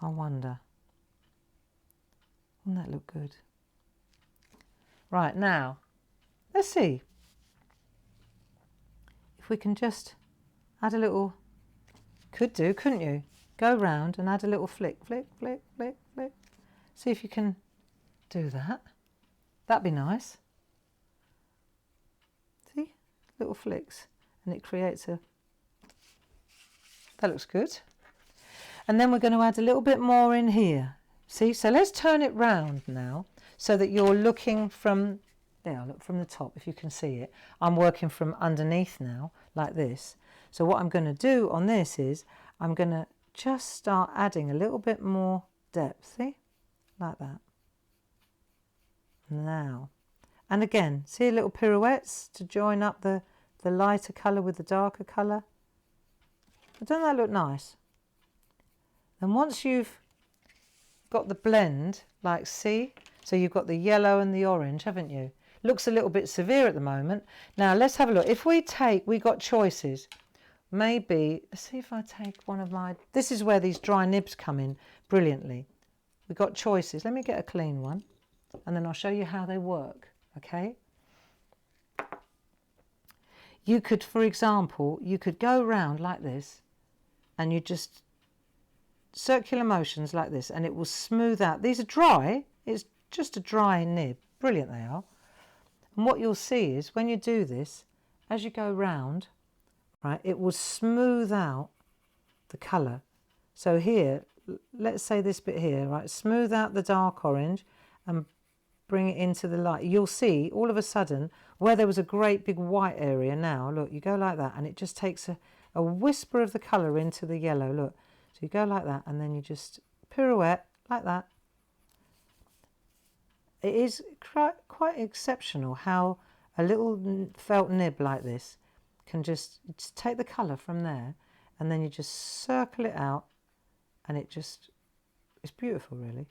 I wonder. Wouldn't that look good? Right, now, let's see if we can just add a little, could do, couldn't you? Go round and add a little flick, flick, flick, flick, flick. See if you can do that. That'd be nice. See, little flicks, and it creates a, that looks good. And then we're going to add a little bit more in here. See, so let's turn it round now so that you're looking from, there, look from the top if you can see it. I'm working from underneath now, like this. So what I'm going to do on this is I'm going to just start adding a little bit more depth, see, like that. Now, and again, see little pirouettes to join up the lighter colour with the darker colour. Doesn't that look nice? And once you've got the blend, like see, so you've got the yellow and the orange, haven't you? Looks a little bit severe at the moment. Now let's have a look. If we take, we got choices. Maybe, let's see if I take one of my, this is where these dry nibs come in brilliantly. We got choices. Let me get a clean one and then I'll show you how they work, okay? You could, for example, you could go round like this and you just circular motions like this and it will smooth out. These are dry, it's just a dry nib. Brilliant they are. And what you'll see is when you do this, as you go round, right, it will smooth out the colour. So here, let's say this bit here, right, smooth out the dark orange and bring it into the light. You'll see all of a sudden where there was a great big white area now, look, you go like that and it just takes a whisper of the colour into the yellow, look. So you go like that and then you just pirouette like that. It is quite exceptional how a little felt nib like this can just take the colour from there and then you just circle it out and it just, it's beautiful really.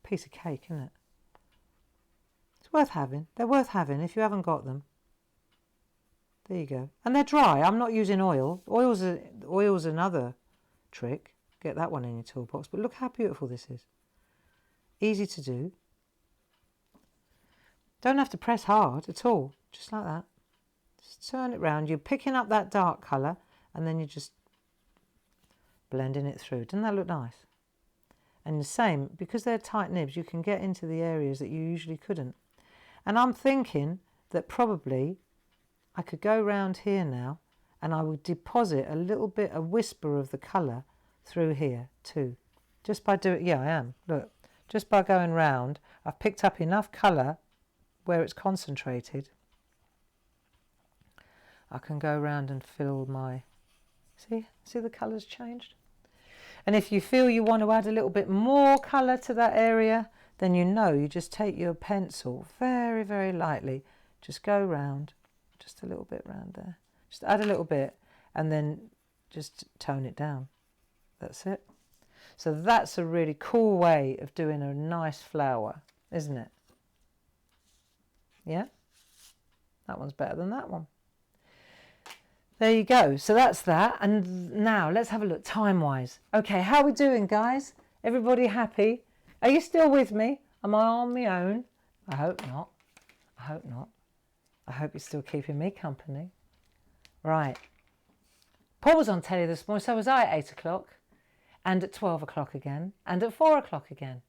Piece of cake, isn't it? It's worth having. They're worth having if you haven't got them. There you go. And they're dry. I'm not using oil. Oil's another trick. Get that one in your toolbox. But look how beautiful this is. Easy to do. Don't have to press hard at all. Just like that. Just turn it round. You're picking up that dark colour and then you're just blending it through. Doesn't that look nice? And the same, because they're tight nibs, you can get into the areas that you usually couldn't. And I'm thinking that probably I could go round here now and I would deposit a little bit, a whisper of the colour through here too. Just by doing, yeah I am, look. Just by going round, I've picked up enough colour where it's concentrated. I can go round and fill my, see the colours changed? And if you feel you want to add a little bit more colour to that area, then you just take your pencil very, very lightly, just go round, just a little bit round there. Just add a little bit and then just tone it down. That's it. So that's a really cool way of doing a nice flower, isn't it? Yeah? That one's better than that one. There you go. So that's that. And now let's have a look time-wise. Okay, how are we doing, guys? Everybody happy? Are you still with me? Am I on my own? I hope not. I hope not. I hope you're still keeping me company. Right. Paul was on telly this morning, so was I at 8 o'clock. And at 12 o'clock again. And at 4 o'clock again.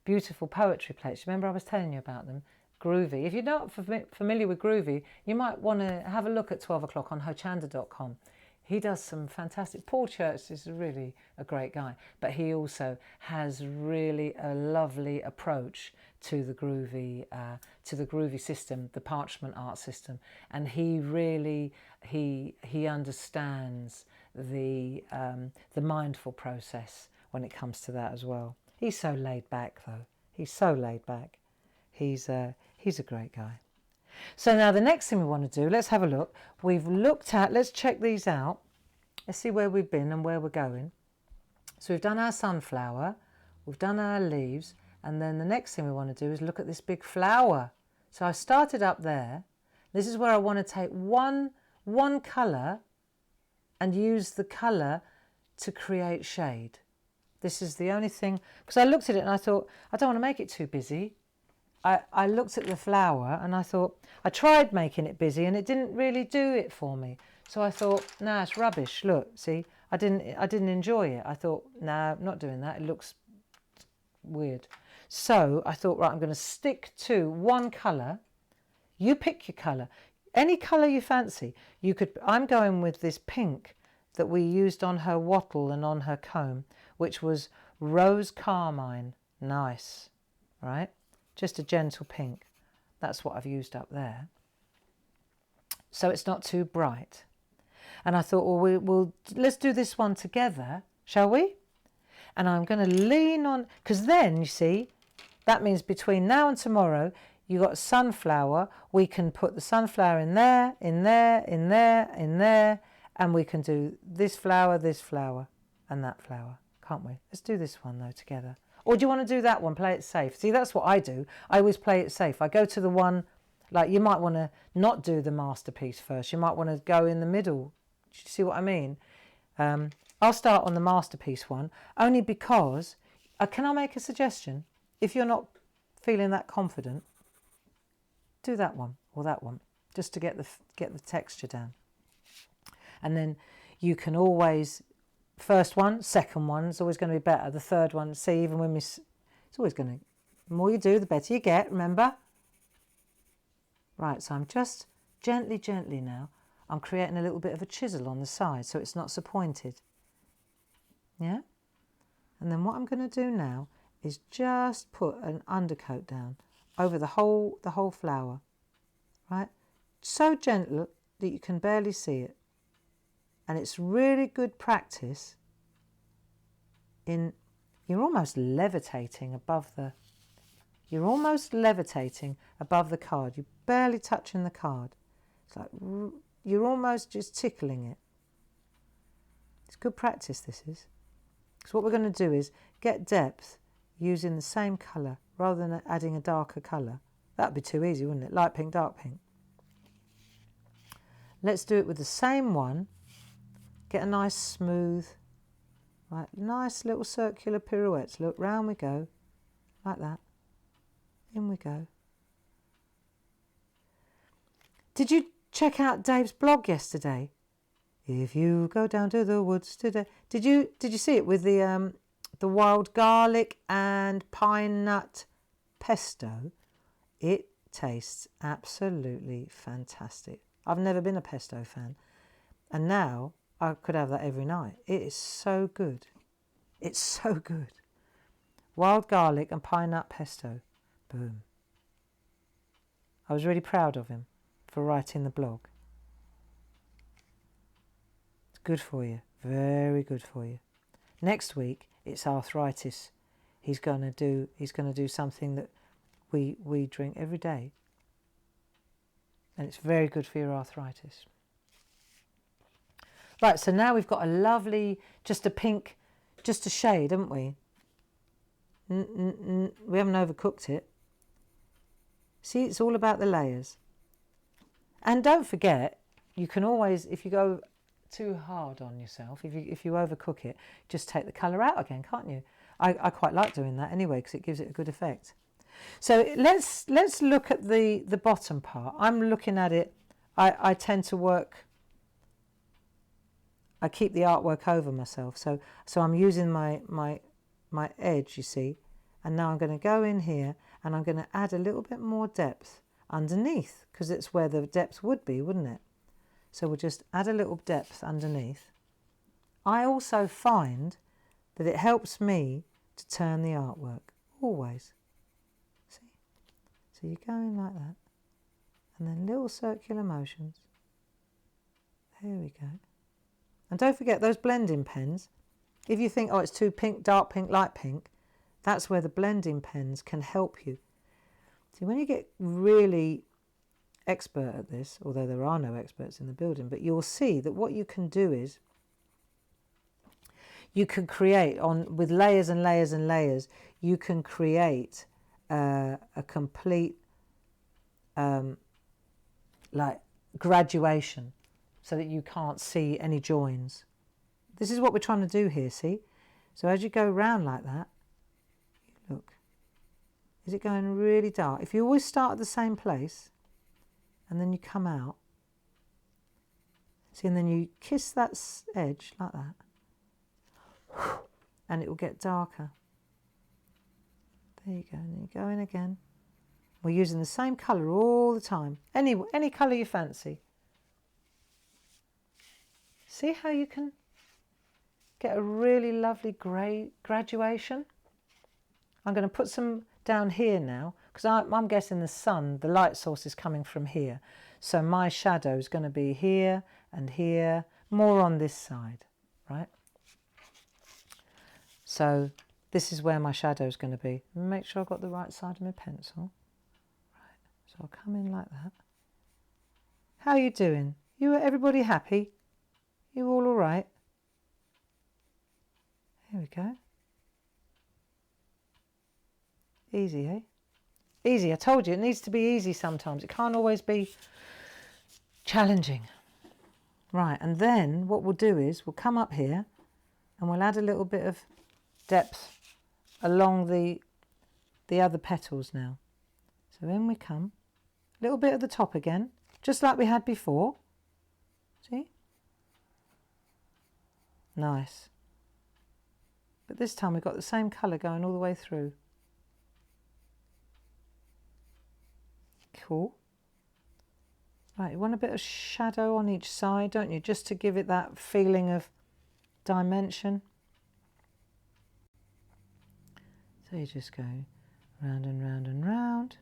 Beautiful poetry plates. Remember I was telling you about them? Groovy. If you're not familiar with Groovy, you might want to have a look at 12 o'clock on hochanda.com. He does some fantastic, Paul Church is really a great guy, but he also has really a lovely approach to the groovy system, the parchment art system, and he really he understands the mindful process when it comes to that as well. He's so laid back though. He's so laid back. He's a great guy. So now the next thing we want to do, let's have a look. We've looked at, let's check these out. Let's see where we've been and where we're going. So we've done our sunflower, we've done our leaves, and then the next thing we want to do is look at this big flower. So I started up there. This is where I want to take one colour and use the colour to create shade. This is the only thing, because I looked at it and I thought, I don't want to make it too busy. I looked at the flower and I thought, I tried making it busy and it didn't really do it for me. So I thought, nah, it's rubbish. Look, see, I didn't enjoy it. I thought, nah, I'm not doing that. It looks weird. So I thought, right, I'm going to stick to one colour. You pick your colour. Any colour you fancy. I'm going with this pink that we used on her wattle and on her comb, which was rose carmine. Nice, right? Just a gentle pink. That's what I've used up there. So it's not too bright. And I thought, well, let's do this one together, shall we? And I'm going to lean on, because then, you see, that means between now and tomorrow, you got a sunflower. We can put the sunflower in there, in there, in there, in there, and we can do this flower, and that flower, can't we? Let's do this one, though, together. Or do you want to do that one, play it safe? See, that's what I do. I always play it safe. I go to the one, like you might want to not do the masterpiece first. You might want to go in the middle. Do you see what I mean? I'll start on the masterpiece one, only because, can I make a suggestion? If you're not feeling that confident, do that one or that one, just to get the texture down. And then you can always, first one, second one is always going to be better. The third one, see, even when it's always going to, the more you do, the better you get, remember? Right, so I'm just gently now, I'm creating a little bit of a chisel on the side so it's not so pointed. Yeah? And then what I'm going to do now is just put an undercoat down over the whole flower, right? So gentle that you can barely see it. And it's really good practice you're almost levitating above the card. You're barely touching the card. It's like you're almost just tickling it. It's good practice, this is. So what we're going to do is get depth using the same colour rather than adding a darker colour. That would be too easy, wouldn't it? Light pink, dark pink. Let's do it with the same one. Get a nice smooth, right, nice little circular pirouettes. Look, round we go, like that. In we go. Did you check out Dave's blog yesterday? If you go down to the woods today. Did you see it with the wild garlic and pine nut pesto? It tastes absolutely fantastic. I've never been a pesto fan, and now I could have that every night. It is so good. It's so good. Wild garlic and pine nut pesto. Boom. I was really proud of him for writing the blog. It's good for you. Very good for you. Next week it's arthritis. He's going to do something that we drink every day. And it's very good for your arthritis. Right, so now we've got a lovely, just a pink, just a shade, haven't we? We haven't overcooked it. See, it's all about the layers. And don't forget, you can always, if you go too hard on yourself, if you overcook it, just take the colour out again, can't you? I quite like doing that anyway because it gives it a good effect. So let's look at the bottom part. I'm looking at it. I tend to work. I keep the artwork over myself. So I'm using my edge, you see, and now I'm going to go in here and I'm going to add a little bit more depth underneath because it's where the depth would be, wouldn't it? So we'll just add a little depth underneath. I also find that it helps me to turn the artwork, always. See? So you go in like that, and then little circular motions. There we go. And don't forget those blending pens. If you think, oh, it's too pink, dark pink, light pink, that's where the blending pens can help you. See, when you get really expert at this, although there are no experts in the building, but you'll see that what you can do is you can create with layers and layers and layers, you can create a complete like graduation so that you can't see any joins. This is what we're trying to do here, see? So as you go round like that, look, is it going really dark? If you always start at the same place and then you come out, see, and then you kiss that edge like that, and it will get darker. There you go, and then you go in again. We're using the same colour all the time, any colour you fancy. See how you can get a really lovely grey graduation? I'm going to put some down here now, because I'm guessing the sun, the light source is coming from here. So my shadow is going to be here and here, more on this side, right? So this is where my shadow is going to be. Make sure I've got the right side of my pencil. Right, so I'll come in like that. How are you doing? Everybody happy? You all right? Here we go. Easy, eh? Easy, I told you, it needs to be easy sometimes. It can't always be challenging. Right, and then what we'll do is we'll come up here and we'll add a little bit of depth along the other petals now. So in we come, a little bit at the top again, just like we had before. See? Nice. But this time we've got the same colour going all the way through. Cool. Right, you want a bit of shadow on each side, don't you? Just to give it that feeling of dimension. So you just go round and round and round.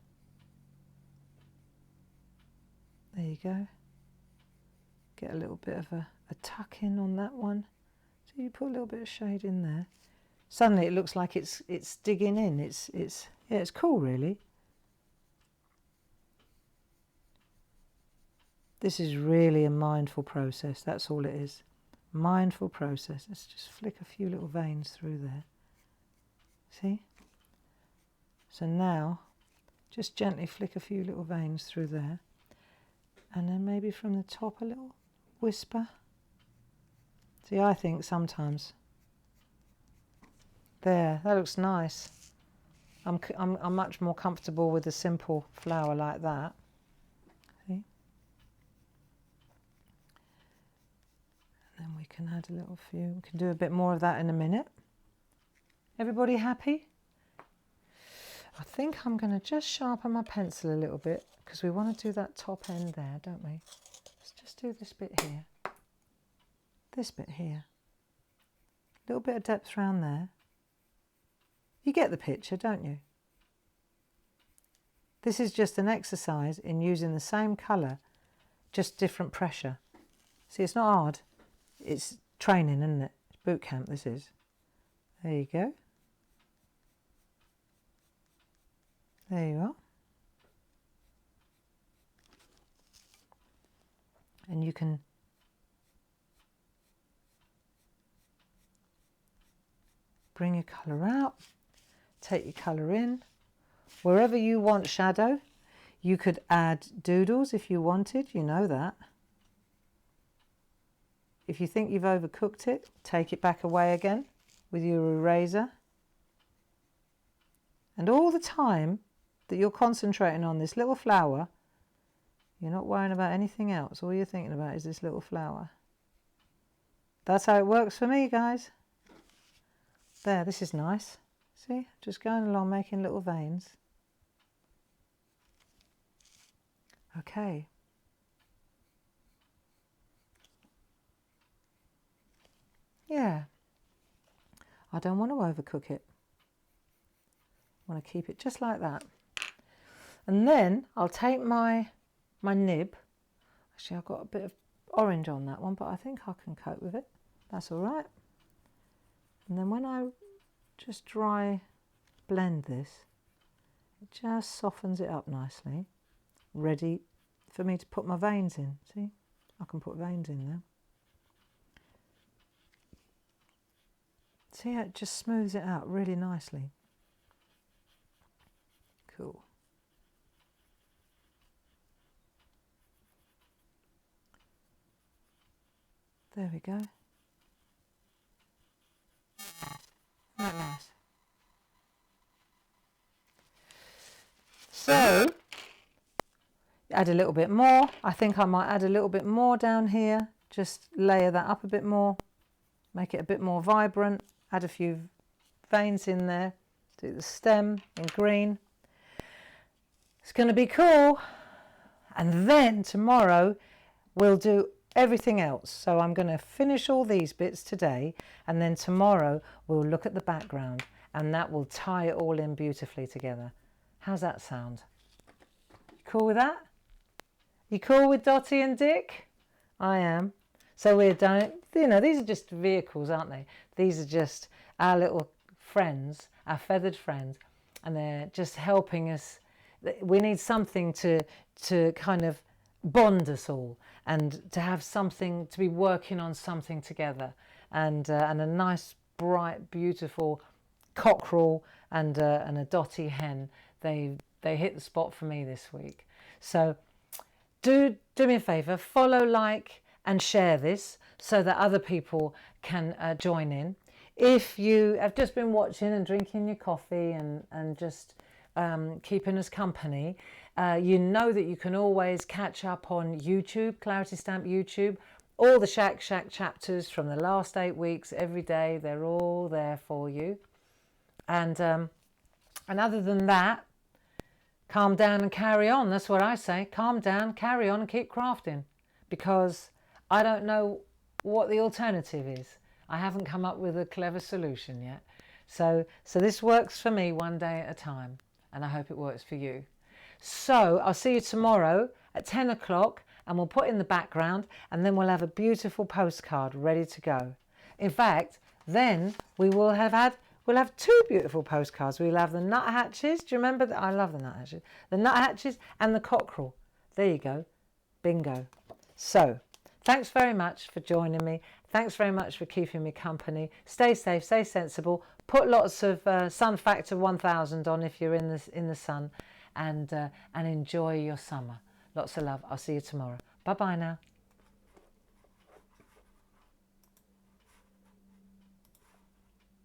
There you go. Get a little bit of a tuck in on that one. So you put a little bit of shade in there. Suddenly it looks like it's digging in. Yeah, it's cool really. This is really a mindful process. That's all it is. Mindful process. Let's just flick a few little veins through there. See? So now, just gently flick a few little veins through there. And then maybe from the top a little whisper. See, I think sometimes. There, that looks nice. I'm much more comfortable with a simple flower like that. See? And then we can add a little few. We can do a bit more of that in a minute. Everybody happy? I think I'm going to just sharpen my pencil a little bit because we want to do that top end there, don't we? Let's just do this bit here. This bit here. A little bit of depth around there. You get the picture, don't you? This is just an exercise in using the same colour, just different pressure. See, it's not hard. It's training, isn't it? It's boot camp, this is. There you go. There you are. And you can bring your colour out, take your colour in. Wherever you want shadow, you could add doodles if you wanted, you know that. If you think you've overcooked it, take it back away again with your eraser. And all the time that you're concentrating on this little flower, you're not worrying about anything else. All you're thinking about is this little flower. That's how it works for me, guys. There, this is nice. See, just going along making little veins. Okay. Yeah. I don't want to overcook it. I want to keep it just like that. And then I'll take my nib. Actually, I've got a bit of orange on that one, but I think I can cope with it. That's all right. And then when I just dry blend this, it just softens it up nicely. Ready for me to put my veins in. See, I can put veins in now. See how it just smooths it out really nicely. Cool. There we go. Isn't that nice? So, add a little bit more. I think I might add a little bit more down here. Just layer that up a bit more. Make it a bit more vibrant. Add a few veins in there. Do the stem in green. It's going to be cool. And then tomorrow we'll do everything else. So I'm going to finish all these bits today, and then tomorrow we'll look at the background, and that will tie it all in beautifully together. How's that sound? You cool with that? You cool with Dottie and Dick? I am. So we're done. You know, these are just vehicles, aren't they? These are just our little friends, our feathered friends, and they're just helping us. We need something to kind of bond us all, and to have something, to be working on something together, and a nice, bright, beautiful cockerel and a Dottie hen. They hit the spot for me this week. So do me a favour, follow, like and share this so that other people can join in. If you have just been watching and drinking your coffee and just keeping us company, you know that you can always catch up on YouTube, Clarity Stamp YouTube. All the SHAC chapters from the last 8 weeks, every day, they're all there for you. And other than that, calm down and carry on. That's what I say. Calm down, carry on and keep crafting, because I don't know what the alternative is. I haven't come up with a clever solution yet. So this works for me one day at a time, and I hope it works for you. So I'll see you tomorrow at 10 o'clock, and we'll put in the background, and then we'll have a beautiful postcard ready to go. In fact, then we'll have 2 beautiful postcards. We'll have the nuthatches. Do you remember that? I love the nuthatches. The nuthatches and the cockerel. There you go. Bingo. So thanks very much for joining me. Thanks very much for keeping me company. Stay safe, stay sensible. Put lots of sun factor 1000 on if you're in the sun, and enjoy your summer. Lots of love. I'll see you tomorrow. Bye-bye now.